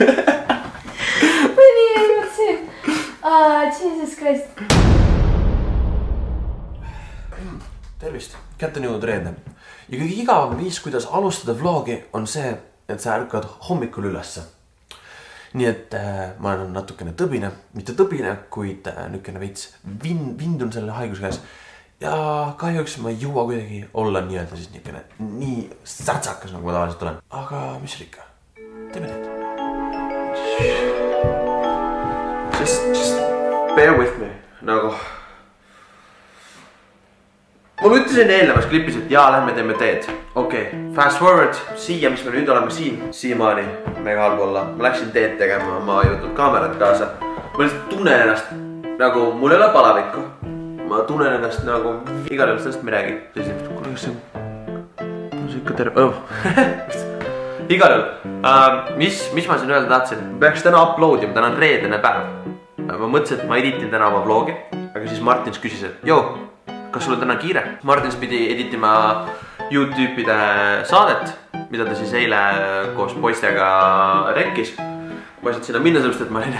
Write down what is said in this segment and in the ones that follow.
ma nii emotsioon. Jesus Christ. Tervist, kätte on jõudnud reede. Ja kõige igavam viis, kuidas alustada vlogi, on see, et sa ärkad hommikul ülesse. Nii et ma olen natukene tõbine, mitte tõbine, kuid nükene veits vindun selle haiguse käes. Ja kahjuks ma ei jõua kuidagi olla nii-öelda siis nii särtsakas, nagu ma tavaliselt olen. Aga mis oli ikka? Teeme need. Just bear with me, nagu. Mul ütlesin eelnevas klipis, et jaa, lähme teeme teed. Okei, fast forward, siia, mis me nüüd oleme siin. Siiamaani mega halb olla. Ma läksin teed tegema, ma ei võtnud kaamerat kaasa. Ma lihtsalt tunnen ennast, nagu mul ei ole palavikku. Ma tunnen ennast nagu igal juhul sellest midagi. Kuule, kas see ikka terve... Igal juhul, mis ma siin öelda tahtsin? Peaks täna uploadima, täna on reedene päev. Ma mõtlesin, et ma editin täna oma vlogi. Aga siis Martins küsis, et joo, kas sul on täna kiire? Martins pidi editima YouTube'ide saadet, mida ta siis eile koos poistega rekkis. Ma ei saanud sinna minna sellest, et ma olin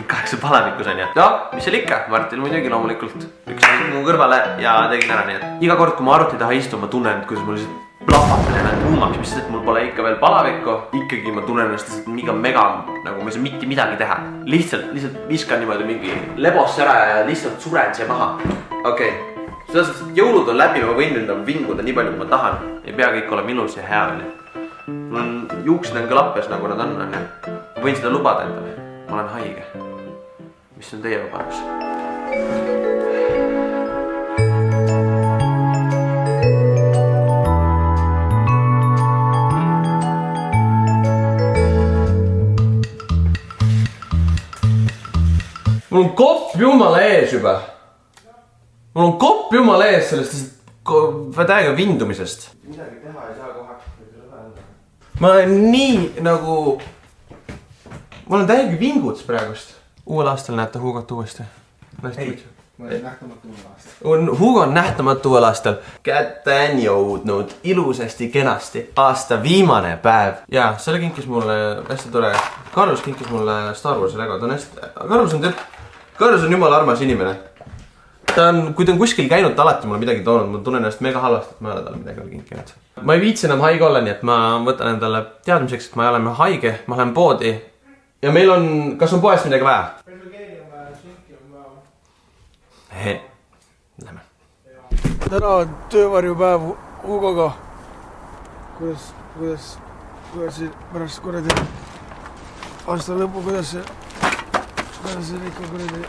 38 palavikus on ja. Ja, mis seal ikka? Martin muidugi loomulikult üks mu kõrvale ja tegin ära nii, et iga kord, kui ma arvuti taha istun, ma tunnen, et kuidas mul lihtsalt plahvab ja kuumaks, mis et mul pole ikka veel palavikku. Ikkagi ma tunnen ennast mega, nagu ma ei saa mitte midagi teha. Lihtsalt viskan niimoodi mingi lebosse ära ja lihtsalt suren siia maha. Okei. Selles, et jõulud on läbi, ma võin nüüd vinguda nii palju, kui ma tahan. Ei pea kõik olema ilus ja hea veel. Mul on juuksed on klappes, nagu nad on. Ma võin seda lubada endale. Ma olen haige. Mis on teie vabadus? Mul on kopp jumala ees juba. Mul on kopp jumala ees sellest täiega vindumisest. Midagi teha ei saa kohe. Ma olen nii nagu... Ma olen täiega vinguts praegust. Uuel aastal näete Hugot uuesti. Ei, ma olen nähtamatu uuel aastal. Hugo on nähtamatu uuel aastal. Kätte on jõudnud ilusasti kenasti. Aasta viimane päev. Ja selle kinkis mulle hästi tore. Karlus kinkis mulle Star Warsi Lego. Karlus on jumala armas inimene. Kui ta on kuskil käinud, ta alati mulle midagi toonud. Ma tunnen ennast mega halvasti, et ma ei ole talle midagi kinkinud. Ma ei viitsi enam haige olla, nii et ma võtan endale teadmiseks, et ma ei ole haige. Ma lähen poodi. Ja meil on... Kas on poest midagi vaja? Pesukeeri on vaja, šinki on vaja. Lähme. Täna on töövarjupäev Hugoga. Kuidas siin pärast kuradi aasta lõpu, kuidas see ikka kuradi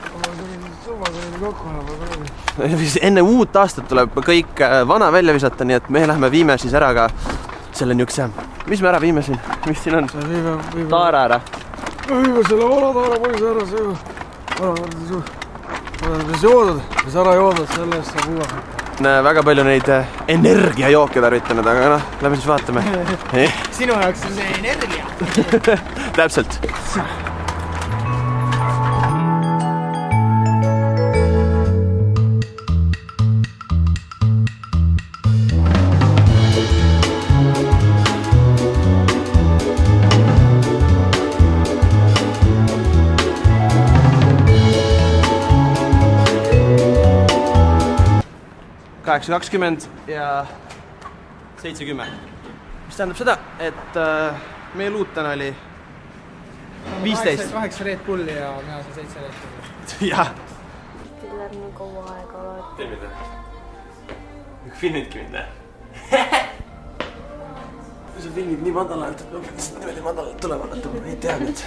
kokku olema. Enne uut aastat tuleb kõik vana välja visata, nii et me lähme viime siis ära ka selle niukse... Mis me ära viime siin? Mis siin on? Taara ära. Me viime selle vana taara poisi ära, mis joodad, mis ära joodad, selle eest saab uue. Väga palju neid energiajooke tarvitanud, aga noh, lähme siis vaatame. Sinu jaoks on see energia. Täpselt. Kaheksa 20 ja 70. Mis tähendab seda, et meie luut täna oli 15. 8 Red Bulli ja mina see 7 Red Bulli. Jah. Teil läheb nii kaua aega. Teil mida? Filmidki mida? Kui sa filmid nii madalalt, et ma peaks niimoodi madalalt tulema, et ma ei tea nüüd.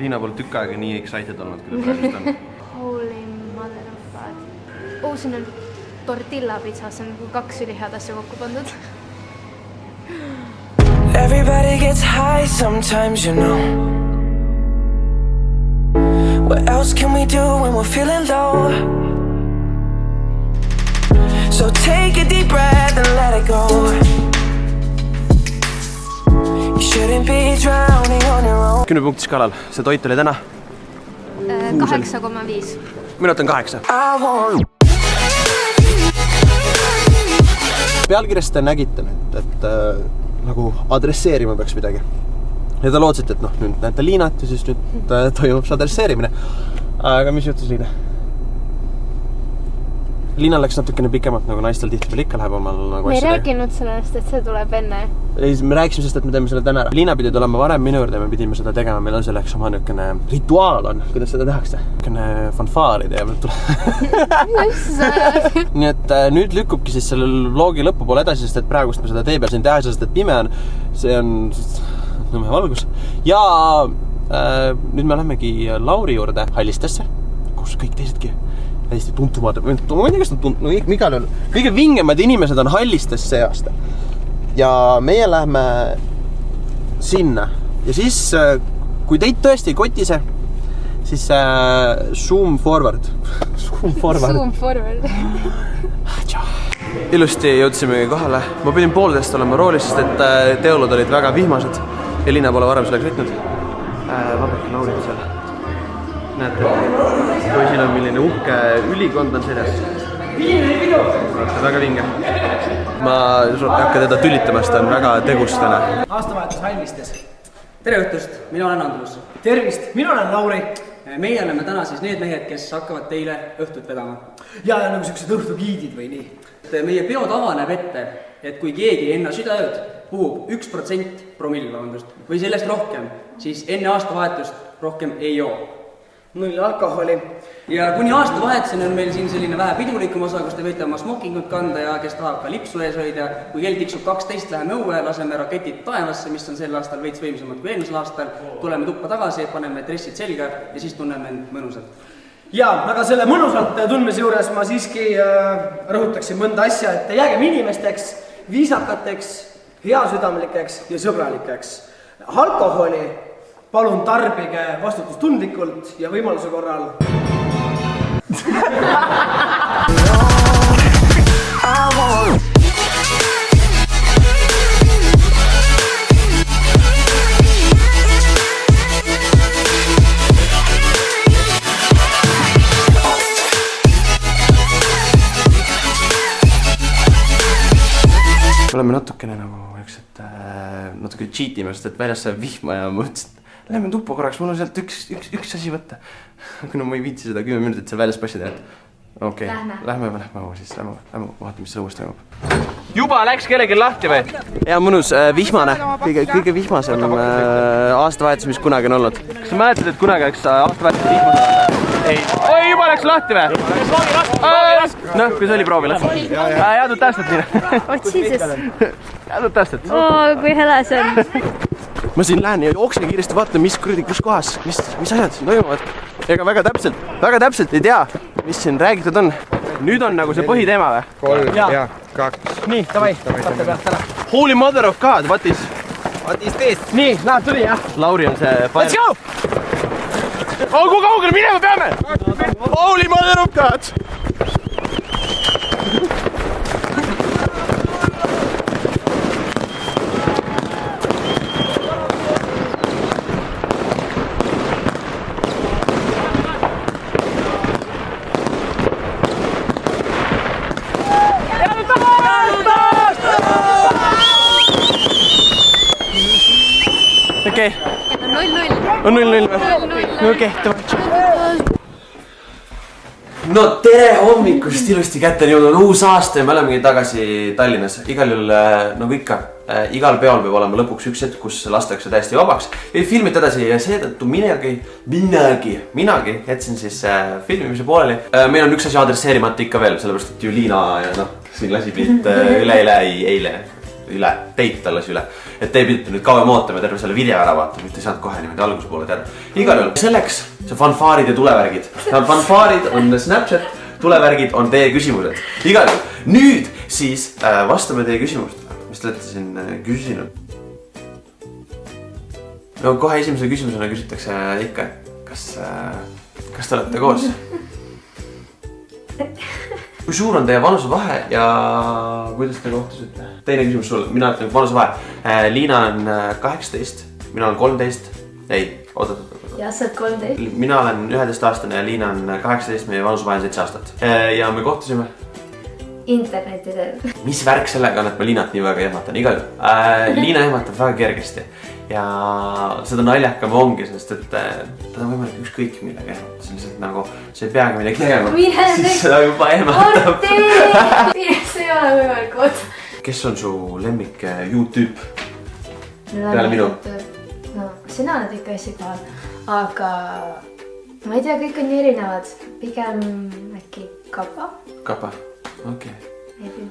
Liina pole tükk aega nii excited olnud, kui ta praegust on. Holy mother of God. Siin on tortilla pizza, see on 2 ülihead asja kokku pandud. Everybody gets high sometimes, you know. What else can we do when we're feeling low? So take a deep breath and let it go. You shouldn't be drowning on your own. 10 punkti skaalal, see toit oli täna? 8,5. Minut on 8. Pealkirjast te nägite nüüd, et nagu adresseerima peaks midagi. ja ta lootsite, et noh, nüüd näete Liinat ja siis nüüd toimub see adresseerimine. Aga mis juhtus, Liina? Liina läks natukene pikemalt, nagu naistel tihtipeale ikka läheb omal nagu me ei rääkinud sellest, et see tuleb enne. Ei, me rääkisime sest, et me teeme selle täna ära. Liina pidi tulema varem minu juurde ja me pidime seda tegema. Meil on selleks oma niisugune rituaal on, kuidas seda tehakse. Niisugune fanfaaride ja meil tuleb. Nii et nüüd lükkubki siis selle vlogi lõpupoole edasi, sest et praegust me seda tee peal siin teha, sest et pime on. See on Nõmme valgus. Ja nüüd me lähemegi Lauri juurde Hallistesse, kus kõik teisedki hästi tuntumad, ma ei tea, kas nad tuntumad, no igal juhul kõige vingemad inimesed on Hallistes see aasta. Ja meie lähme sinna. Ja siis, kui teid tõesti ei kotise, siis zoom forward. Zoom forward. Ilusti jõudsimegi kohale. Ma pidin poolteist olema roolis, sest et teolud olid väga vihmased. Ja Liina pole varem sellega sõitnud. Vaadake Laurit seal. Näete, poisil on milline uhke ülikond on seljas. Väga vinge. Ma ei hakka teda tülitama, sest ta on väga tegus täna. Aastavahetus Hallistes. Tere õhtust, mina olen Andrus. Tervist, mina olen Lauri. Meie oleme täna siis need mehed, kes hakkavad teile õhtut vedama. Ja nagu sellised õhtugiidid või nii. Meie peotava näeb ette, et kui keegi enne südaööd puhub 1% promill, või sellest rohkem, siis enne aastavahetust rohkem ei joo. 0 alkoholi. Ja kuni aastavahetuseni on meil siin selline vähe pidulikum osa, kus te võite oma smokingut kanda ja kes tahab ka lipsu ees hoida. Kui kell tiksub 12, läheme õue, laseme raketid taevasse, mis on sel aastal veits võimsamad kui eelmisel aastal. Tuleme tuppa tagasi, paneme dressid selga ja siis tunneme end mõnusalt. Ja, aga selle mõnusalt tundmise juures ma siiski rõhutaksin mõnda asja, et jäägem inimesteks, viisakateks, heasüdamlikeks ja sõbralikeks. Alkoholi palun tarbige vastutustundlikult ja võimaluse korral. Me oleme natukene nagu natuke cheatime, sest et väljas saab vihma ja mõtlesin, et lähme tuppa korraks, mul on sealt üks asi võtta. No ma ei viitsi seda 10 minutit seal väljas passida, et okei, lähme siis, lähme vaatame, mis see uuesti toimub. Juba läks kellelgi lahti või? Ja mõnus vihmane, kõige vihmasem aastavahetus, mis kunagi on olnud. Kas sa mäletad, et kunagi läks aastavahetus vihmasem? Ei. Oi, juba läks lahti või? Noh, kui see oli proovi lahti. Jäädud tähtsad, Liina. Oh, Jesus. Jäädud tähtsad. Kui hele see on. Ma siin lähen ja jooksen kiiresti vaatan, mis kuradi, kus kohas, mis asjad siin toimuvad. Ega väga täpselt ei tea, mis siin räägitud on. Nüüd on nagu see põhiteema või? 3 ja 2. Nii, davai, vaata pealt ära. Holy mother of God, what is this? Nii, näed, tuli jah. Lauri on see Let's go! Oh, kui kaugele minema peame? Holy mother of God! Okei. On 0-0 või? Okei, tõmata. No tere hommikust, ilusti kätte on jõudnud uus aasta ja me olemegi tagasi Tallinnas. Igal juhul, nagu ikka, igal peol peab olema lõpuks üks hetk, kus lastakse täiesti vabaks. Ei filmita edasi ja seetõttu minagi jätsin siis filmimise pooleli. Meil on üks asi adresseerimata ikka veel, sellepärast et ju Liina ja noh, siin lasi pilt üle, teit tal lasi üle. Et te pidite nüüd kauem ootama terve selle video ära vaatama, mitte ei saanud kohe niimoodi alguse poole teada. Igal juhul, selleks see fanfaarid ja tulevärgid. Fanfaarid on Snapchat, tulevärgid on teie küsimused. Igal juhul, nüüd siis vastame teie küsimust, mis te olete siin küsinud. No kohe esimese küsimusena küsitakse ikka, kas te olete koos? Kui suur on teie vanusevahe ja kuidas te kohtusite? Teine küsimus sulle, mina ütlen vanusevahe. Liina on 18, mina olen 13. Ei, oot. Ja sa oled 13. Mina olen 11 aastane ja Liina on 18, meie vanusevahe on 7 aastat. Ja me kohtusime? internetidel. Mis värk sellega on, et ma Liinat nii väga ehmatan? Igal Liina ehmatab väga kergesti. Ja seda naljakam ongi, sest et ta on võimalik ükskõik millega ehmatada. See on lihtsalt nagu, sa ei peagi midagi tegema. Siis seda juba ehmatab. See ei ole võimalik, oot. Kes on su lemmik YouTube? Peale minu? No, sina oled ikka esikohal, aga ma ei tea, kõik on nii erinevad. Pigem äkki Kapa? Kapa, okei.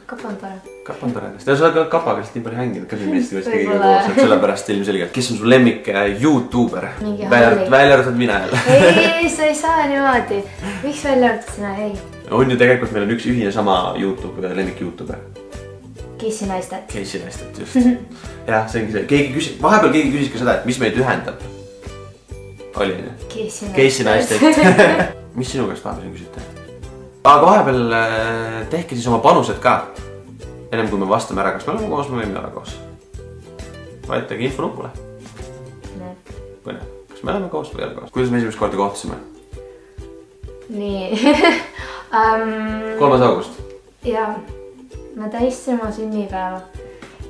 Kapa on tore. Kapa on tore. Sa oled ka Kapaga lihtsalt nii palju hänginud ka filmist just kõigiga koos, et sellepärast ilmselgelt. Kes on su lemmik YouTuber? Välja arvatud mina jälle. Ei, sa ei saa niimoodi. Miks välja arvatud sina? Ei. On ju tegelikult meil on üks ühine sama lemmik YouTuber. Casey Neistat. Casey Neistat, just. Jah, see ongi see. Vahepeal keegi küsis ka seda, et mis meid ühendab. Oli, on ju? Casey Neistat. Mis sinu käest vahepeal küsite? Aga vahepeal tehke siis oma panused ka. Ennem kui me vastame ära, kas me oleme koos või me oleme koos. Vajutage info nupule. Põnev. Kas me oleme koos või ei ole koos? Kuidas me esimest korda kohtusime? Nii. 3. august. Jaa. Me tähistasime oma sünnipäeva.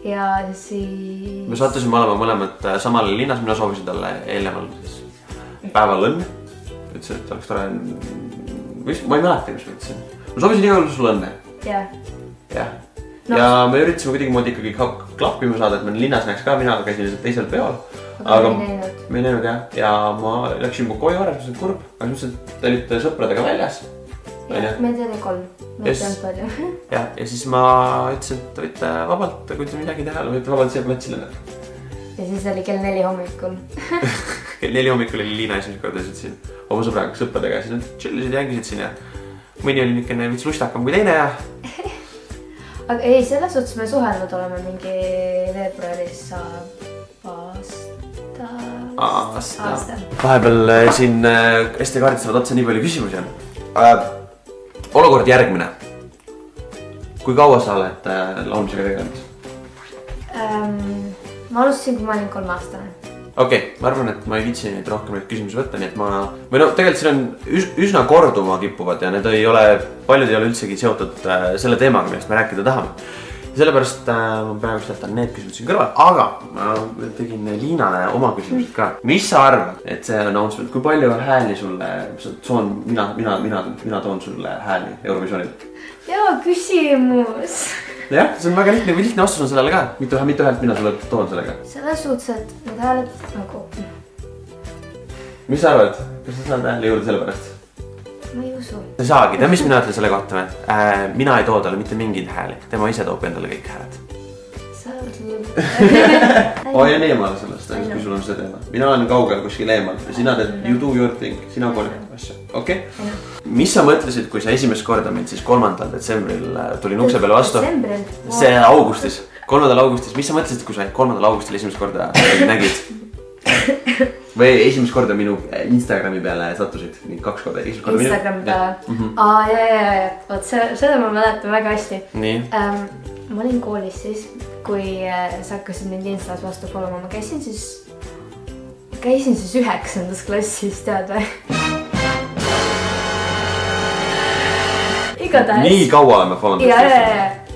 Ja siis... Me sattusime olema mõlemad samale linnas. Mina soovisin talle eelneval päeval õnne. Ütlesin, et oleks tore... Ma ei mäleta, mis ma ütlesin. Ma soovisin igal juhul sulle õnne. Jah. Jah. Ja me üritasime kuidagi moodi ikkagi klappima saada, et me linnas näeks ka, mina käisin lihtsalt teisel peol. Aga me ei näinud jah. Ja ma läksin mu koju ära, see on kurb. Aga mõtlesin, et te olite sõpradega väljas. Meid oli 3. Meid on palju. Ja siis ma ütlesin, et võite vabalt, kui te midagi teha, võite vabalt siia platsile. Ja siis oli kell 4 hommikul. Kell 4 hommikul oli Liina esimest korda siin oma sõpradega. Siis nad chillisid ja hängisid siin ja mõni oli niisugune vits lustakam kui teine ja... Aga ei, selles suhtes me suhelnud oleme mingi veebruaris aasta. Vahepeal siin Eesti kaardistavad otsa nii palju küsimusi on. Olukord järgmine. Kui kaua sa oled laulmisega tegelenud? Ma alustasin, kui ma olin 3 aastane. Okei, ma arvan, et ma ei viitsi neid rohkem neid küsimusi võtta, nii et ma... Või no tegelikult siin on üsna korduma kippuvad ja need ei ole, paljud ei ole üldsegi seotud selle teemaga, millest me rääkida tahame. Sellepärast ma praegu jätan need küsimused siin kõrval, aga ma tegin Liinale oma küsimused ka. Mis sa arvad, et see announcement, kui palju hääli sulle, mina toon sulle hääli Eurovisionil? Jaa, küsimus. Jah, see on väga lihtne vastus on sellele ka. Mitu häält mina sulle toon sellega? Selles suhtes, et need hääled nagu... Mis sa arvad? Kas sa saad hääli juurde selle pärast? Ma ei usu. Sa saagi, tea mis mina ütlen selle kohta või? Mina ei too talle mitte mingid hääli. Tema ise toob endale kõik hääled. Sa oled Hoian eemal sellest, kui sul on see teema. Mina olen kaugel kuskil eemal ja sina teed you do your thing. Sina kolid asja. Okei? Mis sa mõtlesid, kui sa esimest korda mind siis 3. detsembril tulin ukse peale vastu? Detsembril? See augustis. 3. augustis. Mis sa mõtlesid, kui sa 3. augustil esimest korda nägid? Või esimest korda minu Instagrami peale sattusid? 2 korda. Instagrami peale? Jaa. Oot, seda ma mäletan väga hästi. Nii? Ma olin koolis siis, kui sa hakkasid mind Instas vastu followma. Ma käisin siis 9. klassis, tead või? Igatahes. Nii kaua oleme follownud? Jaa.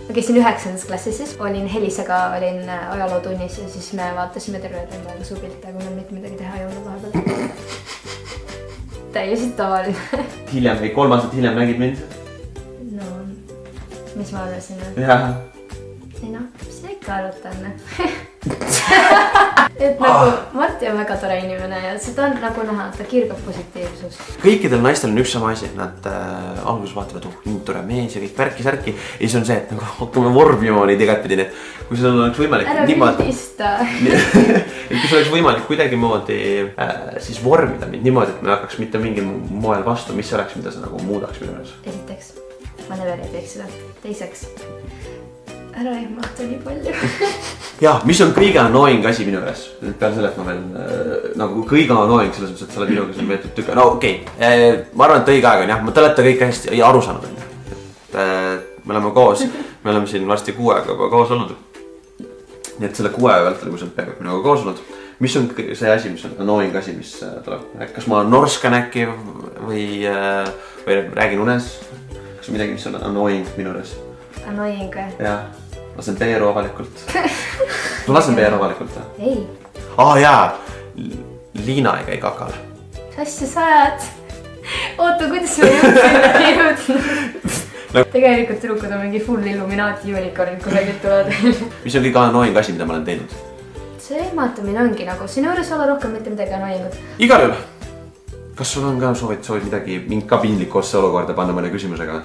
Ma käisin 9. klassis siis, olin Helisega, olin ajalootunnis ja siis me vaatasime terve väga suupilte, kui meil mitte midagi teha ei olnud vahepeal. Täiesti tavaline. Hiljem, 3 aastat hiljem nägid mind? No, mis ma arvasin? Jah. Ei noh, mis sa ikka arvata on? Et nagu Marti on väga tore inimene ja seda on nagu näha, ta kirgab positiivsus. Kõikidel naistel on üks sama asi, et nad alguses vaatavad, nii tore mees ja kõik värki-särki. Ja siis on see, et nagu hakkame vormima neid igatpidi, et kui sul oleks võimalik... Ära üldista. Et kui sul oleks võimalik kuidagi moodi siis vormida mind niimoodi, et me hakkaks mitte mingil moel vastu, mis oleks, mida sa nagu muudaks minu juures? Esiteks, ma never ei teeks seda. Teiseks, ära ehmata nii palju. Jah, mis on kõige annoying asi minu juures? Peale selle, et ma veel nagu kõige annoying selles mõttes, et sa oled minuga siin veetud tükka. No okei, ma arvan, et õige aeg on jah, te olete kõik hästi aru saanud. Me oleme koos, me oleme siin varsti 6 aega juba koos olnud. Nii et selle 6 aega vältel, kui sa oled peaaegu minuga koos olnud. Mis on see asi, mis on annoying asi, mis tuleb? Kas ma norskan äkki või räägin unes? Kas midagi, mis on annoying minu juures? Annoying või? jaa, lasen Peeru avalikult. Ma lasen Peeru avalikult või? Ei. Jaa, Liina ei käi kakal. Mis asja sa ajad? Oota, kuidas me jõudnud? Tegelikult tüdrukud on mingi full illuminaati unicornid, kusagilt tulevad. Mis on kõige annoying asi, mida ma olen teinud? see ehmatamine ongi nagu, sinu juures olla rohkem mitte midagi annoyingut. Igal juhul. Kas sul on ka soovid midagi, mind ka piinlikku ossa olukorda panna mõne küsimusega?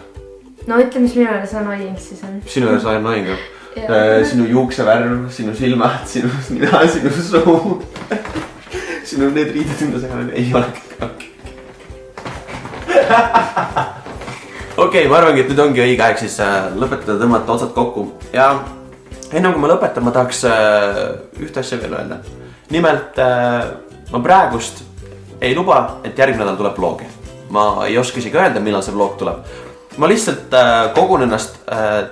No ütle, mis minu juures annoying siis on. Sinu juures on annoying? Sinu juuksevärv, sinu silmad, sinu nina, sinu suu. Sinu need riided enda segane ei ole kõik. Okei, ma arvangi, et nüüd ongi õige aeg siis lõpetada, tõmmata otsad kokku. Ja enne kui ma lõpetan, ma tahaks ühte asja veel öelda. Nimelt, ma praegust ei luba, et järgmine nädal tuleb vlogi. Ma ei oska isegi öelda, millal see vlog tuleb. Ma lihtsalt kogun ennast,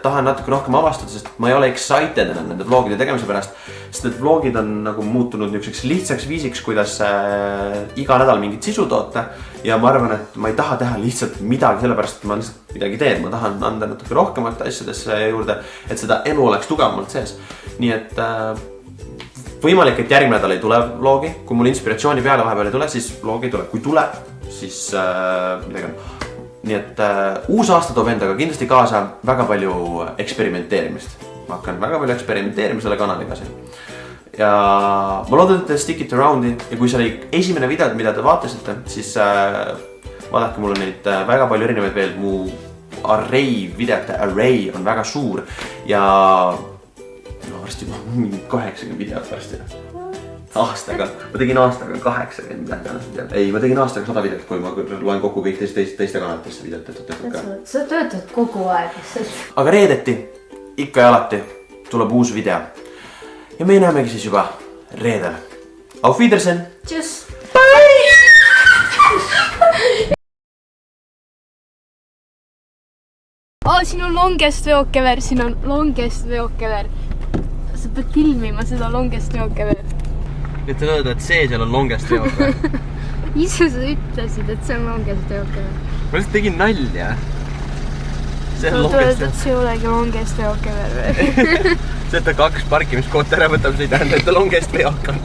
tahan natuke rohkem avastada, sest ma ei ole excited enam nende vlogide tegemise pärast. Sest need vlogid on nagu muutunud niiseks lihtsaks viisiks, kuidas iga nädal mingit sisu toota. Ja ma arvan, et ma ei taha teha lihtsalt midagi, sellepärast et ma lihtsalt midagi teen. Ma tahan anda natuke rohkemat asjadesse juurde, et seda elu oleks tugevamalt sees. Nii et võimalik, et järgmine nädal ei tule vlogi. Kui mul inspiratsiooni peale vahepeal ei tule, siis vlog ei tule. Kui tuleb, siis midagi on. Nii et uus aasta toob endaga kindlasti kaasa väga palju eksperimenteerimist. Ma hakkan väga palju eksperimenteerima selle kanaliga siin. Ja ma loodan, et te stick it around'i ja kui see oli esimene video, mida te vaatasite, siis vaadake, mul on neid väga palju erinevaid veel. Mu videote array on väga suur ja varsti 80 videot varsti. Aastaga, ma tegin aastaga 80 videot. Ei, ma tegin aastaga 100 videot, kui ma loen kokku kõik teiste kanalitesse videot tehtud ka. Sa töötad kogu aeg. Aga reedeti, ikka ja alati, tuleb uus video. Ja me näemegi siis juba reedel. Auf Wiedersehen! Tšüss! Siin on longest veokever, siin on longest veokever. Sa pead filmima seda longest veokever. Nüüd te öelda, et see seal on longest veokever. Ise sa ütlesid, et see on longest veokever. Ma lihtsalt tegin nalja. See on longest veokever. See ei olegi longest veokever või? See, et ta 2 parkimiskohta ära võtab, see ei tähenda, et ta longest veok on.